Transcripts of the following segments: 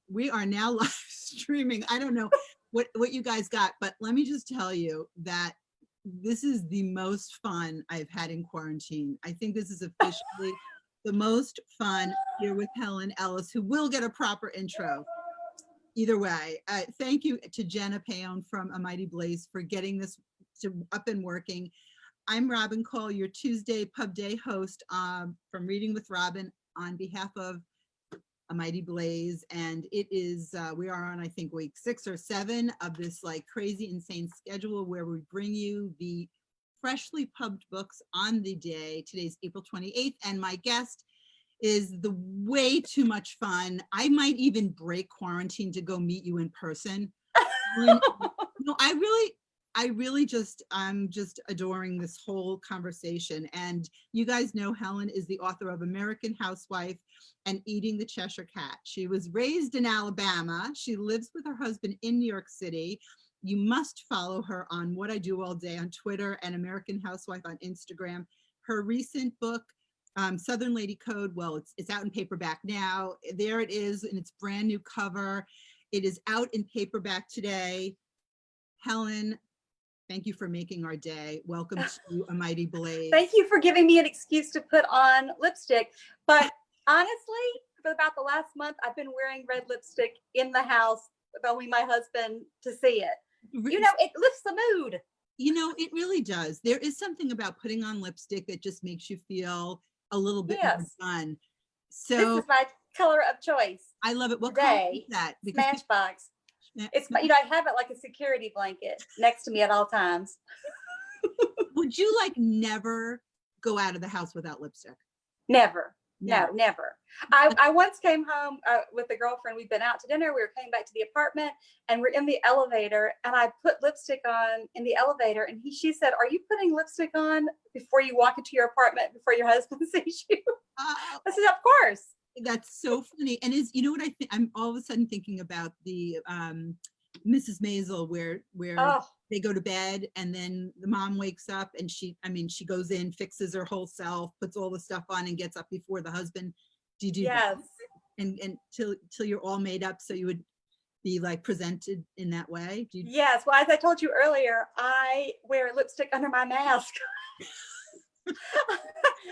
We are now live streaming. I don't know what you guys got, but let me just tell you that this is the most fun I've had in quarantine. I think this is officially the most fun here with Helen Ellis, who will get a proper intro. Either way, thank you to Jenna Paone from A Mighty Blaze for getting this up and working. I'm Robin Kall, your Tuesday Pub Day host from Reading with Robin on behalf of A Mighty Blaze, and it is we are on, I think, week 6 or 7 of this like crazy insane schedule where we bring you the freshly pubbed books on the day. Today's April 28th, and my guest is the way too much fun. I might even break quarantine to go meet you in person. No, I really just, I'm just adoring this whole conversation. And you guys know Helen is the author of American Housewife and Eating the Cheshire Cat. She was raised in Alabama. She lives with her husband in New York City. You must follow her on What I Do All Day on Twitter and American Housewife on Instagram. Her recent book, Southern Lady Code, well, it's out in paperback now. There it is in its brand new cover. It is out in paperback today. Helen, thank you for making our day. Welcome to A Mighty Blaze. Thank you for giving me an excuse to put on lipstick. But honestly, for about the last month, I've been wearing red lipstick in the house with only my husband to see it. You know, it lifts the mood. You know, it really does. There is something about putting on lipstick that just makes you feel a little bit more fun. So this is my color of choice. I love it. What color is that? Smashbox. It's, you know, I have it like a security blanket next to me at all times. Would you like never go out of the house without lipstick? Never. No, never. I once came home with a girlfriend. We'd been out to dinner. We were coming back to the apartment and we're in the elevator and I put lipstick on in the elevator and she said, "Are you putting lipstick on before you walk into your apartment, before your husband sees you?" I said, "Of course." That's so funny. And is, you know what I think? I'm all of a sudden thinking about the Mrs. Maisel where they go to bed and then the mom wakes up and she goes in, fixes her whole self, puts all the stuff on and gets up before the husband. Do you do that? And till you're all made up so you would be like presented in that way? Yes. Well, as I told you earlier, I wear lipstick under my mask.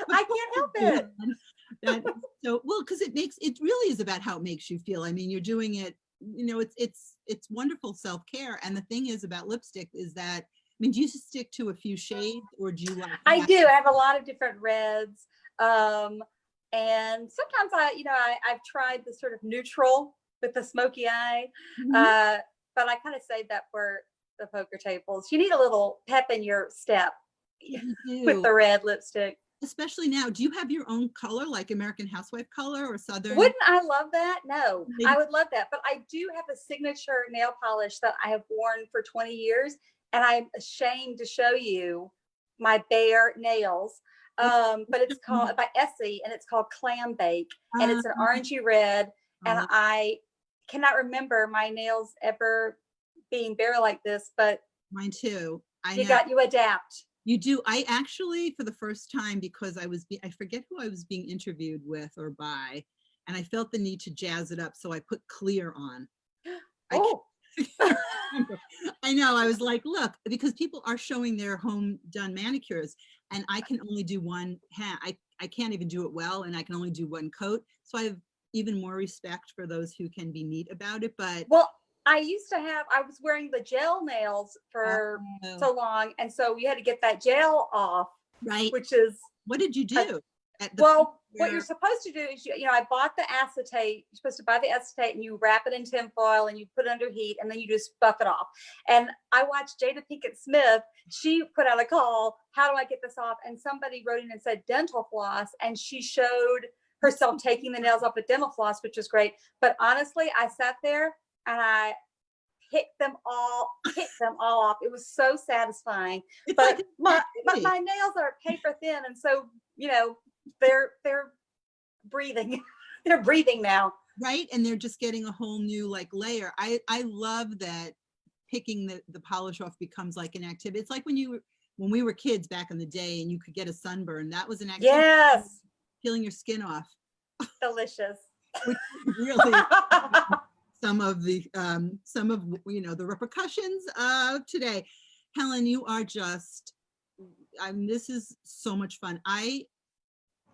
I can't help it. So well, because it really is about how it makes you feel. I mean, you're doing it, you know, it's wonderful self-care. And the thing is about lipstick is that, I mean, do you stick to a few shades or do you like? I do. I have a lot of different reds. And sometimes I've tried the sort of neutral with the smoky eye. But I kind of save that for the poker tables. You need a little pep in your step with the red lipstick. Especially now, do you have your own color, like American Housewife color or Southern? Wouldn't I love that? No, I would love that. But I do have a signature nail polish that I have worn for 20 years. And I'm ashamed to show you my bare nails. But it's called by Essie and it's called Clam Bake. And it's an orangey red. And I cannot remember my nails ever being bare like this, but mine too. You adapt. You do. I actually, for the first time, because I forget who I was being interviewed with or by, and I felt the need to jazz it up. So I put clear on. I know. I was like, look, because people are showing their home done manicures and I can only do one hand. I can't even do it well. And I can only do one coat. So I have even more respect for those who can be neat about it. But well, I was wearing the gel nails for so long. And so you had to get that gel off. Right. Which is. What did you do? What you're supposed to do is, I bought the acetate. You're supposed to buy the acetate and you wrap it in tinfoil and you put it under heat and then you just buff it off. And I watched Jada Pinkett Smith. She put out a call. How do I get this off? And somebody wrote in and said dental floss. And she showed herself taking the nails off with dental floss, which was great. But honestly, I sat there and I picked them all off. It was so satisfying. But my nails are paper thin. And so, they're breathing. They're breathing now. Right. And they're just getting a whole new like layer. I love that picking the polish off becomes like an activity. It's like when we were kids back in the day and you could get a sunburn. That was an activity. Yes. Peeling your skin off. Delicious. which is really some of the the repercussions of today. Helen, you are just, this is so much fun. I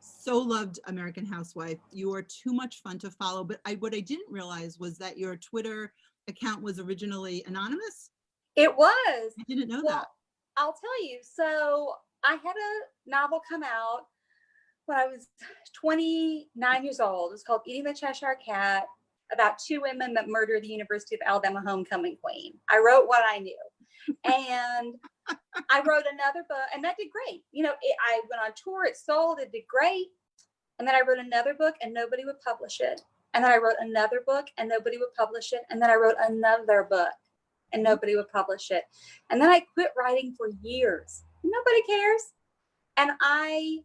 so loved American Housewife. You are too much fun to follow, but what I didn't realize was that your Twitter account was originally anonymous. It was. I didn't know Well, that. I'll tell you. So I had a novel come out when I was 29 years old. It was called Eating the Cheshire Cat, about two women that murdered the University of Alabama homecoming queen. I wrote what I knew. And I wrote another book, and that did great. I went on tour, it sold, it did great. And then I wrote another book and nobody would publish it. And then I wrote another book and nobody would publish it. And then I wrote another book and nobody would publish it. And then I quit writing for years. Nobody cares. And I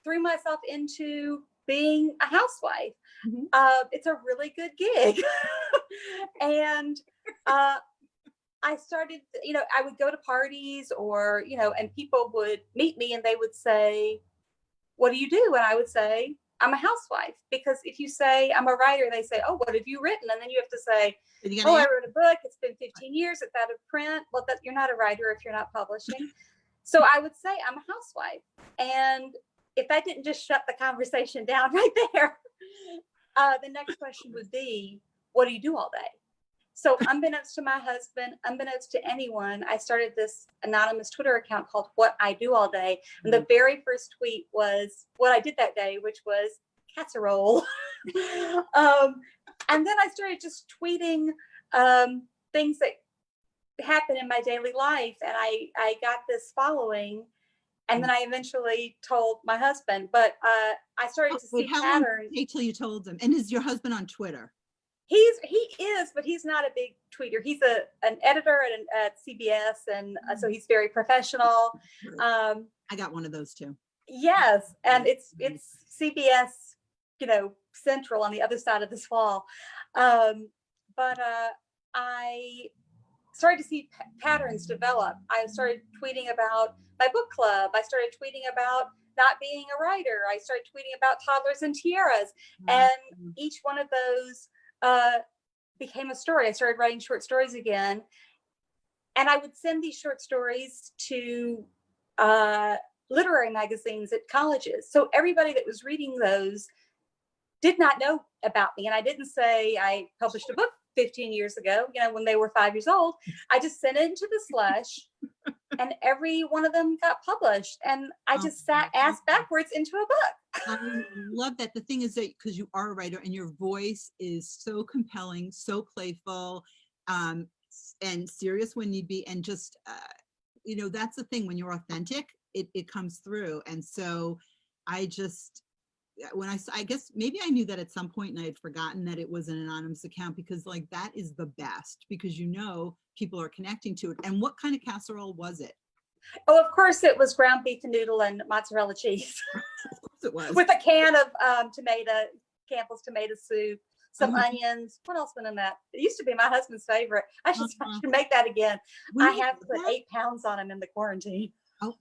threw myself into being a housewife. Mhm. It's a really good gig. And I started, I would go to parties or, and people would meet me and they would say, what do you do? And I would say, I'm a housewife. Because if you say I'm a writer, they say, oh, what have you written? And then you have to say, oh, I wrote a book. It's been 15 years. It's out of print. Well, you're not a writer if you're not publishing. So I would say I'm a housewife. And if I didn't just shut the conversation down right there, the next question would be, what do you do all day? So unbeknownst to my husband, unbeknownst to anyone, I started this anonymous Twitter account called What I Do All Day. And the very first tweet was what I did that day, which was casserole. And then I started just tweeting things that happen in my daily life. And I got this following. And then I eventually told my husband, but I started to see how patterns. Long did it take till you told him? And is your husband on Twitter? He is, but he's not a big tweeter. He's an editor at CBS, and so he's very professional. I got one of those too. Yes, and it's CBS, Central on the other side of this wall. But I started to see patterns develop. I started tweeting about my book club. I started tweeting about not being a writer. I started tweeting about toddlers and tiaras, and each one of those became a story. I started writing short stories again, and I would send these short stories to literary magazines at colleges. So everybody that was reading those did not know about me. And I didn't say I published a book 15 years ago, when they were 5 years old. I just sent it into the slush and every one of them got published. And I just sat ass backwards into a book. I love that. The thing is that because you are a writer and your voice is so compelling, so playful, and serious when need be. And just, that's the thing. When you're authentic, it comes through. And so I just, I guess maybe I knew that at some point and I had forgotten that it was an anonymous account, because that is the best, because people are connecting to it. And what kind of casserole was it? Oh, of course it was ground beef and noodle and mozzarella cheese. Of course it was. With a can of Campbell's tomato soup, some onions. What else went in that? It used to be my husband's favorite. I should make that again. I have put 8 pounds on him in the quarantine. Oh,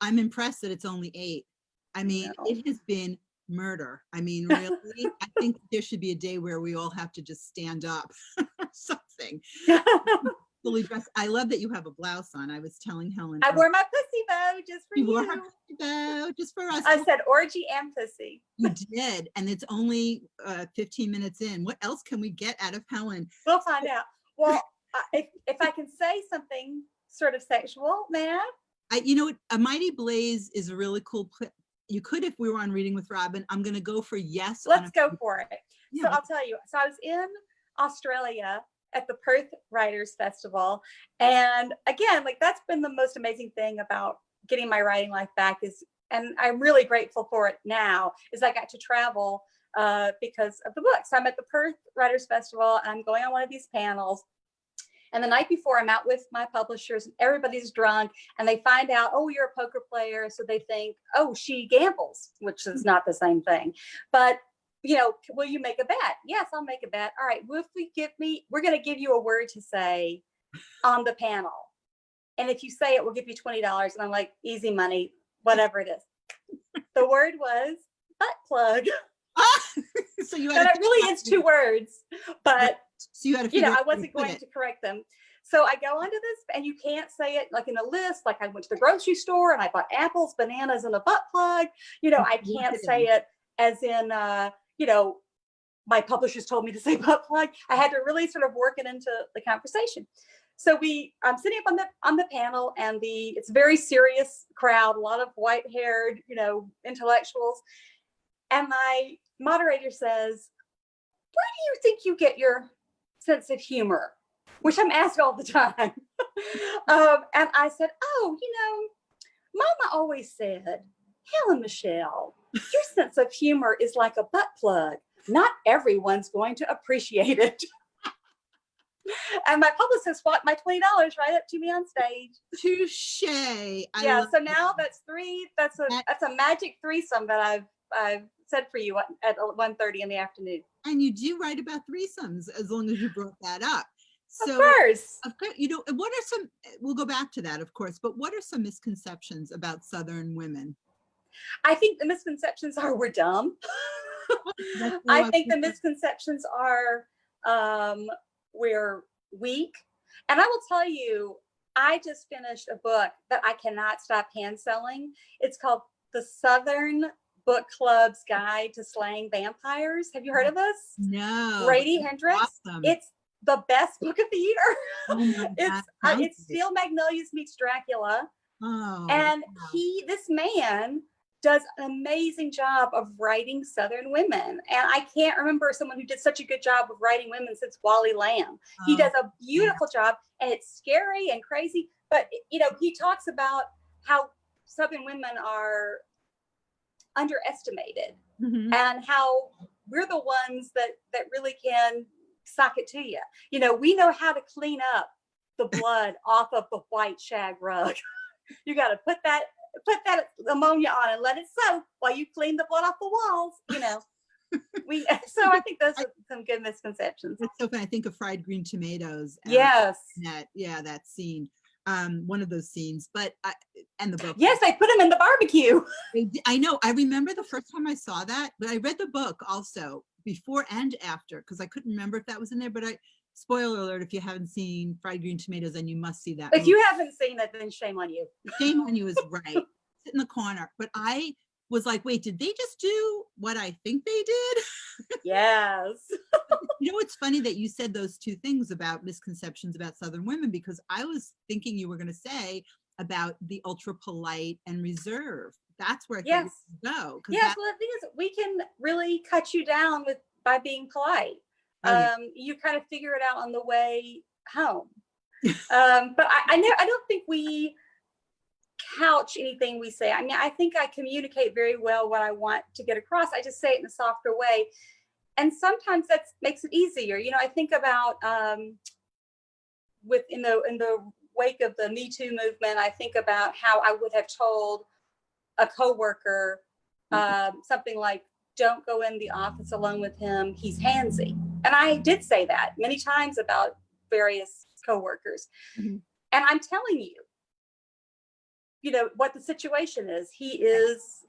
I'm impressed that it's only 8. I mean, It has been murder. I mean, really, I think there should be a day where we all have to just stand up or something. Fully dressed. I love that you have a blouse on. I was telling Helen. I wore my pussy bow just for you. Wore her pussy bow just for us. I said orgy and pussy. You did. And it's only 15 minutes in. What else can we get out of Helen? We'll find out. Well, if I can say something sort of sexual, man. A Mighty Blaze is a really cool you could, if we were on Reading with Robin. I'm going to go for yes. Let's go for it. Yeah. So I'll tell you. So I was in Australia at the Perth Writers Festival. And again, that's been the most amazing thing about getting my writing life back and I'm really grateful for it now, is I got to travel because of the book. So I'm at the Perth Writers Festival and I'm going on one of these panels. And the night before, I'm out with my publishers and everybody's drunk and they find out, oh, you're a poker player. So they think, oh, she gambles, which is not the same thing. But, will you make a bet? Yes, I'll make a bet. All right. Well, we're going to give you a word to say on the panel. And if you say it, we'll give you $20. And I'm like, easy money, whatever it is. The word was butt plug. So you And had it really is 2 words, but so you had to I wasn't going to correct them. So I go onto this, and you can't say it like in a list. Like I went to the grocery store and I bought apples, bananas, and a butt plug. I can't say it as in, my publishers told me to say butt plug. I had to really sort of work it into the conversation. So I'm sitting up on the panel, and it's a very serious crowd, a lot of white-haired, intellectuals. And my moderator says, "Where do you think you get your sense of humor?" Which I'm asked all the time. And I said, "Oh, Mama always said, Helen Michelle, your sense of humor is like a butt plug. Not everyone's going to appreciate it." And my publicist walked my $20 right up to me on stage. Touche. So now that's 3. That's a magic threesome that I've said for you at 1:30 in the afternoon. And you do write about threesomes, as long as you brought that up. So, of course, what are some, we'll go back to that, of course, but what are some misconceptions about Southern women? I think the misconceptions are we're dumb. I think the misconceptions are we're weak. And I will tell you, I just finished a book that I cannot stop hand selling. It's called The Southern Book Club's Guide to Slaying Vampires. Have you heard of this? No. Brady Hendricks. Awesome. It's the best book of the year. Oh It's Steel Magnolias meets Dracula. Oh, and wow. this man does an amazing job of writing Southern women. And I can't remember someone who did such a good job of writing women since Wally Lamb. He does a beautiful job, and it's scary and crazy. But, he talks about how Southern women are underestimated, and how we're the ones that really can sock it to you. We know how to clean up the blood off of the white shag rug. You got to put that ammonia on and let it soak while you clean the blood off the walls. So I think those are some good misconceptions. That's so funny. I think of Fried Green Tomatoes. Yes. That scene. One of those scenes, and the book. Yes, they put them in the barbecue. I know. I remember the first time I saw that, but I read the book also before and after, because I couldn't remember if that was in there. But spoiler alert, if you haven't seen Fried Green Tomatoes, then you must see that. If you haven't seen it, then shame on you. Shame on you is right. Sit in the corner. But I was like, wait, did they just do what I think they did? Yes. It's funny that you said those 2 things about misconceptions about Southern women, because I was thinking you were going to say about the ultra polite and reserved. That's where I thought you would go. Yes, well, the thing is, we can really cut you down by being polite. You kind of figure it out on the way home. But I don't think we couch anything we say. I mean, I think I communicate very well what I want to get across. I just say it in a softer way. And sometimes that makes it easier. I think about in the wake of the Me Too movement, I think about how I would have told a coworker something like, "Don't go in the office alone with him. He's handsy." And I did say that many times about various coworkers. And I'm telling you, what the situation is. He is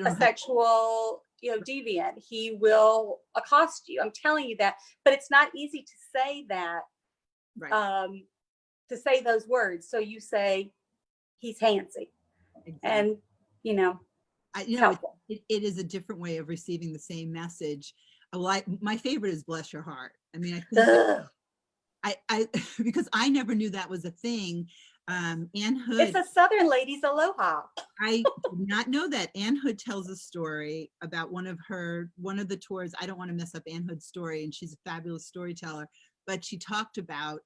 a sexual, deviant. He will accost you. I'm telling you that. But it's not easy to say that, to say those words. So you say, he's handsy. Exactly. And, it is a different way of receiving the same message. My favorite is "bless your heart." I mean, I think I because I never knew that was a thing. Anne Hood. It's a Southern lady's aloha. I did not know that. Anne Hood tells a story about one of the tours. I don't want to mess up Anne Hood's story, and she's a fabulous storyteller, but she talked about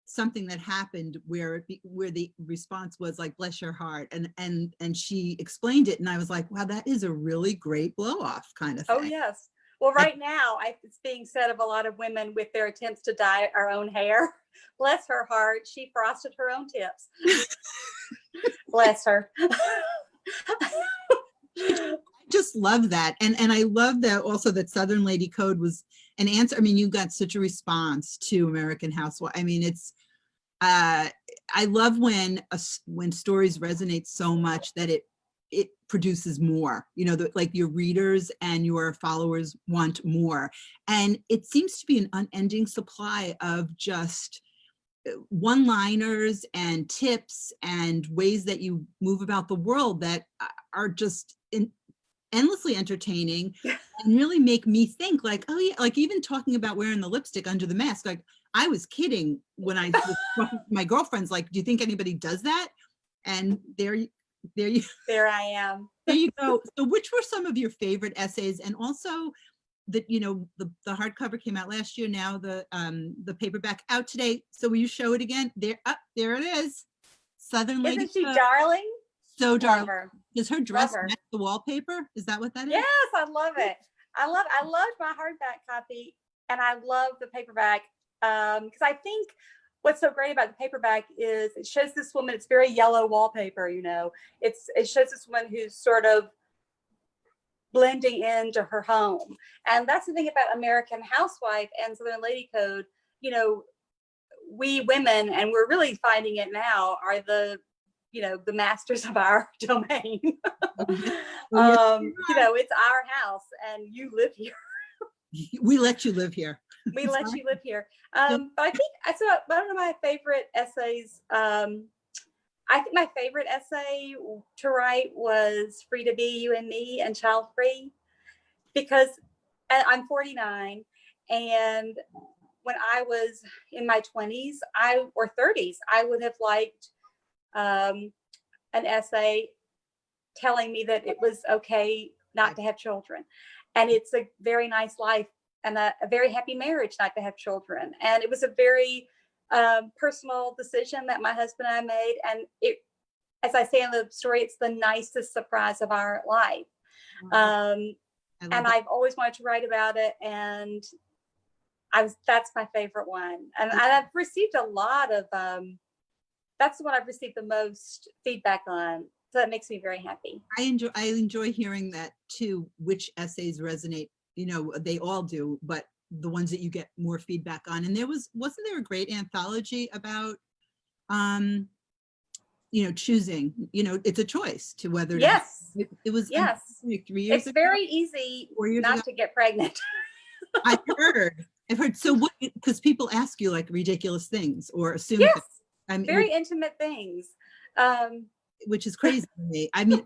something that happened where the response was like, "bless your heart," and she explained it, and I was like, wow, that is a really great blow off kind of thing. Oh yes. Well, right now it's being said of a lot of women with their attempts to dye our own hair. Bless her heart, she frosted her own tips. Bless her. I just love that. And I love that also that Southern Lady Code was an answer. I mean, you got such a response to American Housewife. I mean, it's I love when stories resonate so much that it produces more, like your readers and your followers want more. And it seems to be an unending supply of just one-liners and tips and ways that you move about the world that are just endlessly entertaining and really make me think like, oh yeah, like even talking about wearing the lipstick under the mask, like I was kidding when I was talking to my girlfriends, like, do you think anybody does that? And there I am. There you go. So which were some of your favorite essays? And also that, the hardcover came out last year, now the paperback out today. So will you show it again? There it is. Southern Lady. Isn't she darling? So darling. Her. Does her dress match the wallpaper? Is that what that is? Yes, I love it. I loved my hardback copy, and I love the paperback because I think what's so great about the paperback is it shows this woman. It's very yellow wallpaper, it shows this woman who's sort of blending into her home. And that's the thing about American Housewife and Southern Lady Code. We women, and we're really finding it now, are the masters of our domain. It's our house and you live here. We let you live here. We let you live here. But I think one of my favorite essays, I think my favorite essay to write was Free to Be You and Me and Child Free, because I'm 49, and when I was in my 20s or 30s, I would have liked an essay telling me that it was okay not to have children. And it's a very nice life and a very happy marriage not to have children. And it was a very personal decision that my husband and I made. And it, as I say in the story, it's the nicest surprise of our life. And I've always wanted to write about it. And that's my favorite one. And I've received a lot of, that's the one I've received the most feedback on. So that makes me very happy. I enjoy hearing that too, which essays resonate, they all do, but the ones that you get more feedback on. And wasn't there a great anthology about, choosing, it's a choice to whether yes, it was yes. Like 3 years it's ago, very easy not to get pregnant. I've heard. So what, because people ask you like ridiculous things or assume yes, things. Very intimate things. Which is crazy to me. I mean,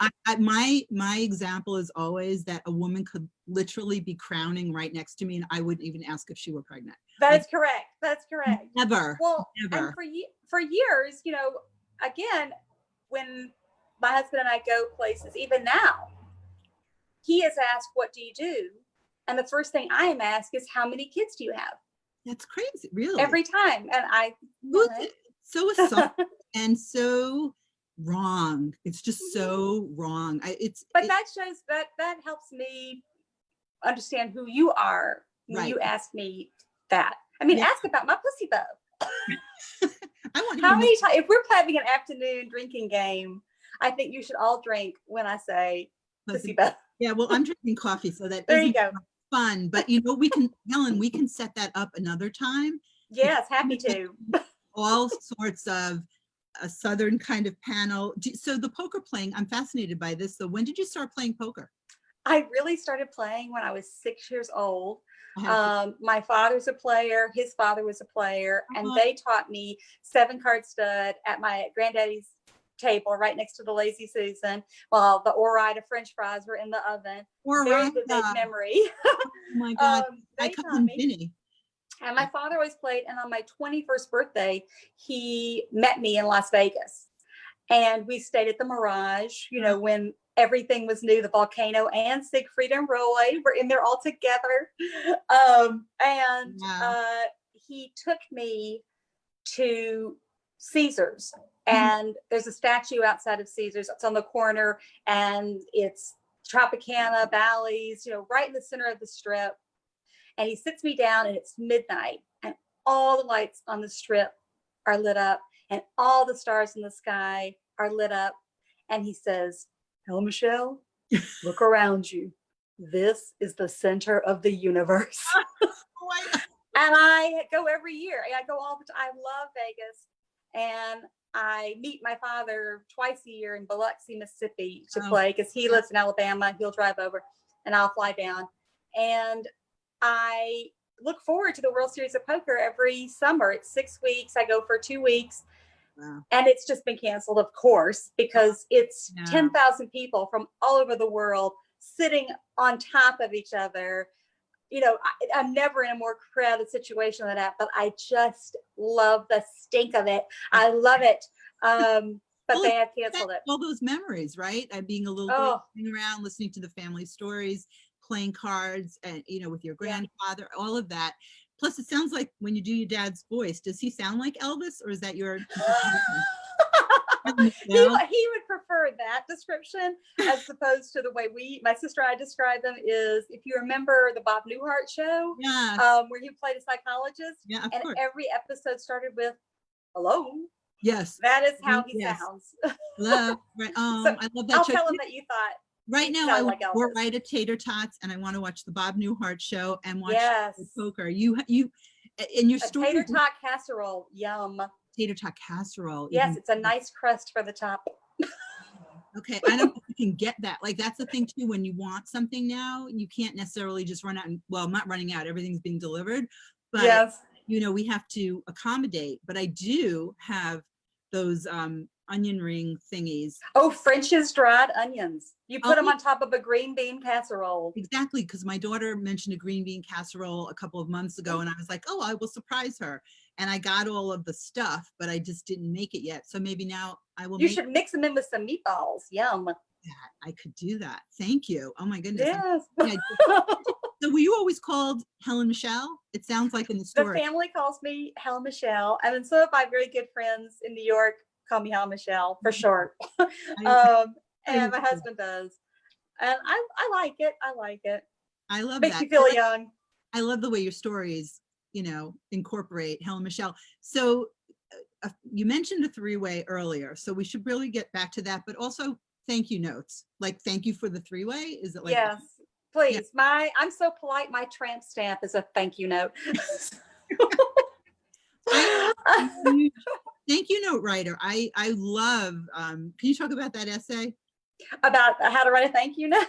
my example is always that a woman could literally be crowning right next to me and I wouldn't even ask if she were pregnant. That's correct. That's correct. Never. Well, never. And for years, again, when my husband and I go places, even now, he is asked, "What do you do?" And the first thing I am asked is, "How many kids do you have?" That's crazy, really. Every time. And so assaulting and so wrong. It's just so wrong. But that shows that helps me understand who you are when you ask me that. I mean, ask about my pussy though. I want how many times, if we're having an afternoon drinking game, I think you should all drink when I say pussy bow. Yeah, well, I'm drinking coffee, so that there you go. Fun. But Helen, we can set that up another time. Yes, happy to. All sorts of a Southern kind of panel. So the poker playing, I'm fascinated by this. So when did you start playing poker? I really started playing when I was 6 years old. My father's a player, his father was a player, and they taught me 7-card stud at my granddaddy's table right next to the Lazy Susan while the Ore-Ida French fries were in the oven. Very vivid memory. Oh my God. They taught me. And my father always played. And on my 21st birthday, he met me in Las Vegas. And we stayed at the Mirage, when everything was new, the Volcano and Siegfried and Roy were in there all together. He took me to Caesars. And there's a statue outside of Caesars. It's on the corner, and it's Tropicana, Bally's, right in the center of the strip. And he sits me down, and it's midnight, and all the lights on the strip are lit up, and all the stars in the sky are lit up. And he says, "Helen Michelle, look around you. This is the center of the universe." And I go every year. I go all the time. I love Vegas. And I meet my father twice a year in Biloxi, Mississippi to Oh, play because he lives in Alabama. He'll drive over and I'll fly down. And I look forward to the World Series of Poker every summer. It's 6 weeks. I go for 2 weeks. wow. And it's just been canceled, of course, because it's No. 10,000 people from all over the world sitting on top of each other. You know, I'm never in a more crowded situation than that, but I just love the stink of it. I love it. But Well, they have canceled it. all those memories, right? Being a little Oh. girl, sitting around, listening to the family stories, playing cards, and with your grandfather, all of that. Plus, it sounds like when you do your dad's voice, does he sound like Elvis, or is that your? He would prefer that description as opposed to the way my sister and I describe them is, if you remember the Bob Newhart show, where he played a psychologist, and course. every episode started with "hello." Yes, that is how he sounds. Love, right? So I love that. I'll show. tell him that you thought. Right now, I like want right at Tater Tots, and I want to watch the Bob Newhart show and watch poker. You in your story. Tater tot casserole, yum. Tater tot casserole. Yes, it's a nice crust for the top. Okay, I don't know if you can get that. Like, that's the thing too, when you want something now, you can't necessarily just run out and, well, I'm not running out, everything's being delivered, but we have to accommodate. But I do have those onion ring thingies. Oh, French's dried onions. You put them on top of a green bean casserole. Exactly, because my daughter mentioned a green bean casserole a couple of months ago, and I was like, oh, I will surprise her. And I got all of the stuff, but I just didn't make it yet. So maybe now I will. You should mix them in with some meatballs. Yum. Yeah, I could do that. Thank you. Oh my goodness. Yes. So were you always called Helen Michelle? It sounds like in the story. The family calls me Helen Michelle, and then some of my very good friends in New York call me Helen Michelle for short. And my husband does. And I like it. I like it. I love Makes that. you feel young. I love the way your stories, incorporate Helen Michelle. So you mentioned a three-way earlier, so we should really get back to that, but also thank you notes. Like, thank you for the three-way. Is it like? Yes, please. Yeah. I'm so polite. My tramp stamp is a thank you note. Thank you note writer. I love, can you talk about that essay? About how to write a thank you note?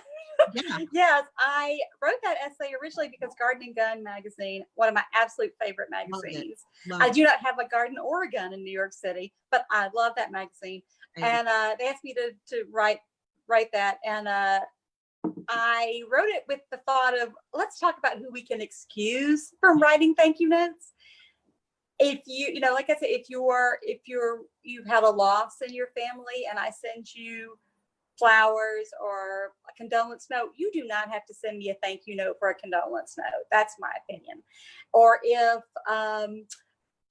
Yeah. Yes, I wrote that essay originally because Garden and Gun magazine, one of my absolute favorite magazines. I do not have a garden or a gun in New York City, but I love that magazine. And they asked me to write that. And I wrote it with the thought of, let's talk about who we can excuse from writing thank you notes. If you, like I said, if you've had a loss in your family and I send you flowers or a condolence note, you do not have to send me a thank you note for a condolence note. That's my opinion. Or if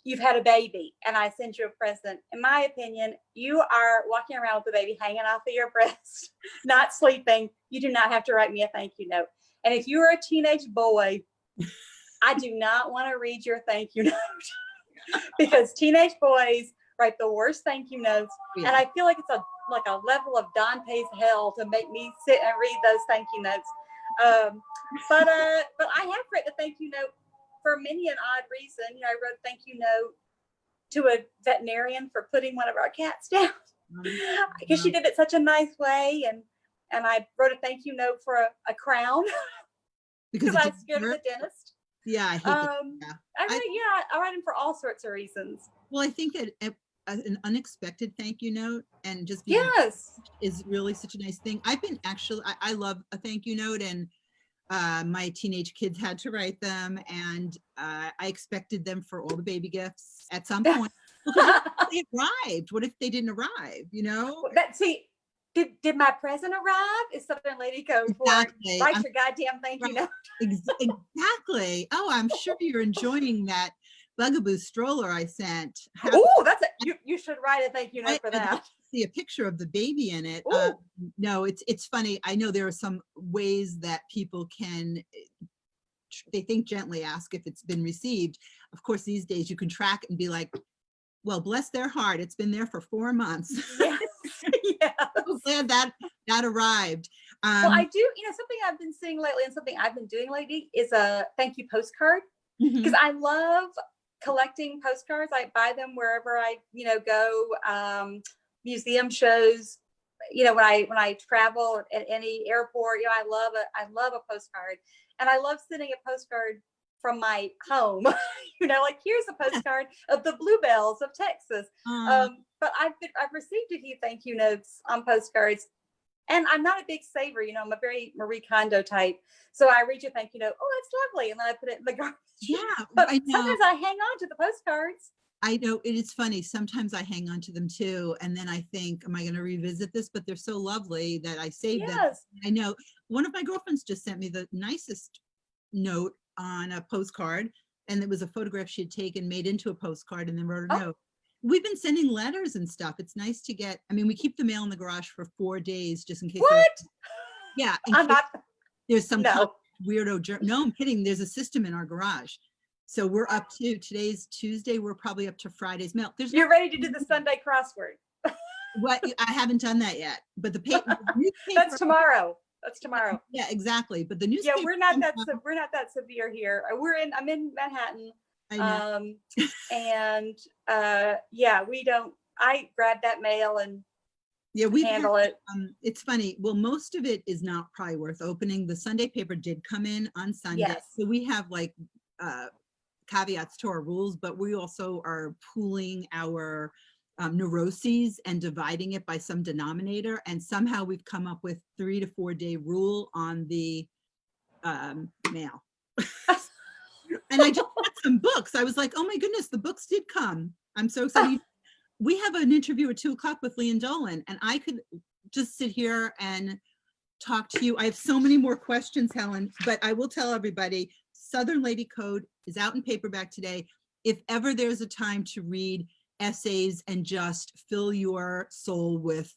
you've had a baby and I send you a present, in my opinion, you are walking around with the baby hanging off of your breast, not sleeping. You do not have to write me a thank you note. And if you are a teenage boy, I do not want to read your thank you note because teenage boys write the worst thank you notes. Yeah. And I feel like it's a level of Dante's hell to make me sit and read those thank you notes. But I have written a thank you note for many an odd reason. I wrote a thank you note to a veterinarian for putting one of our cats down because she did it such a nice way. And I wrote a thank you note for a crown because I was scared of the dentist. Yeah, I hate I write them for all sorts of reasons. Well, I think that an unexpected thank you note and just is really such a nice thing. I've been I love a thank you note, and my teenage kids had to write them, and I expected them for all the baby gifts at some point because they arrived. What if they didn't arrive? Did my present arrive? Is Southern Lady goes, exactly. Write your goddamn thank you note. Exactly. Oh, I'm sure you're enjoying that Bugaboo stroller I sent. Oh, you should write a thank you note for that. I see a picture of the baby in it. No, it's funny. I know there are some ways that people can, they think gently ask if it's been received. Of course, these days you can track and be like, well, bless their heart, it's been there for 4 months. Yes. Yes. I'm glad that arrived. Well, I do, something I've been seeing lately and something I've been doing lately is a thank you postcard, because I love collecting postcards. I buy them wherever I, go, museum shows, when I travel at any airport, I love a postcard, and I love sending a postcard from my home, like here's a postcard of the bluebells of Texas. But I've received a few thank you notes on postcards, and I'm not a big saver, I'm a very Marie Kondo type. So I read you a thank you note. Oh, that's lovely. And then I put it in the garbage. Yeah. But sometimes I hang on to the postcards. I know it is funny. Sometimes I hang on to them too. And then I think, am I going to revisit this? But they're so lovely that I saved them. I know one of my girlfriends just sent me the nicest note on a postcard. And it was a photograph she had taken, made into a postcard, and then wrote a note. We've been sending letters and stuff. It's nice to get, we keep the mail in the garage for 4 days just in case. What? Yeah. There's some weirdo. No, I'm kidding. There's a system in our garage. So we're up to, today's Tuesday, we're probably up to Friday's mail. You're ready to do the Sunday crossword. What? I haven't done that yet, but the paper. That's tomorrow. That's tomorrow. Yeah, exactly. But the newspaper. Yeah, we're not that severe here. I'm in Manhattan. I know. And we don't. I grab that mail and we handle it. It's funny. Well, most of it is not probably worth opening. The Sunday paper did come in on Sunday, so we have like caveats to our rules, but we also are pooling our neuroses and dividing it by some denominator, and somehow we've come up with 3 to 4 day rule on the mail. And I just got some books. I was like, oh my goodness, the books did come. I'm so excited. We have an interview at 2:00 with Leon Dolan, and I could just sit here and talk to you. I have so many more questions, Helen, but I will tell everybody, Southern Lady Code is out in paperback today. If ever there's a time to read essays and just fill your soul with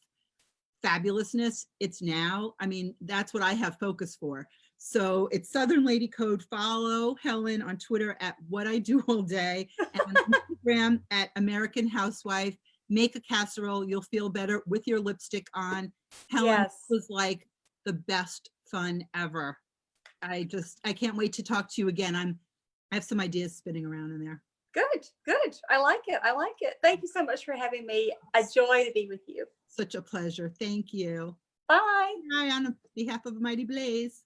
fabulousness, it's now. That's what I have focus for. So it's Southern Lady Code. Follow Helen on Twitter at What I Do All Day, and on Instagram at American Housewife. Make a casserole. You'll feel better with your lipstick on. Helen was like the best fun ever. I can't wait to talk to you again. I have some ideas spinning around in there. Good. I like it. Thank you so much for having me. A joy to be with you. Such a pleasure. Thank you. Bye. Bye on behalf of Mighty Blaze.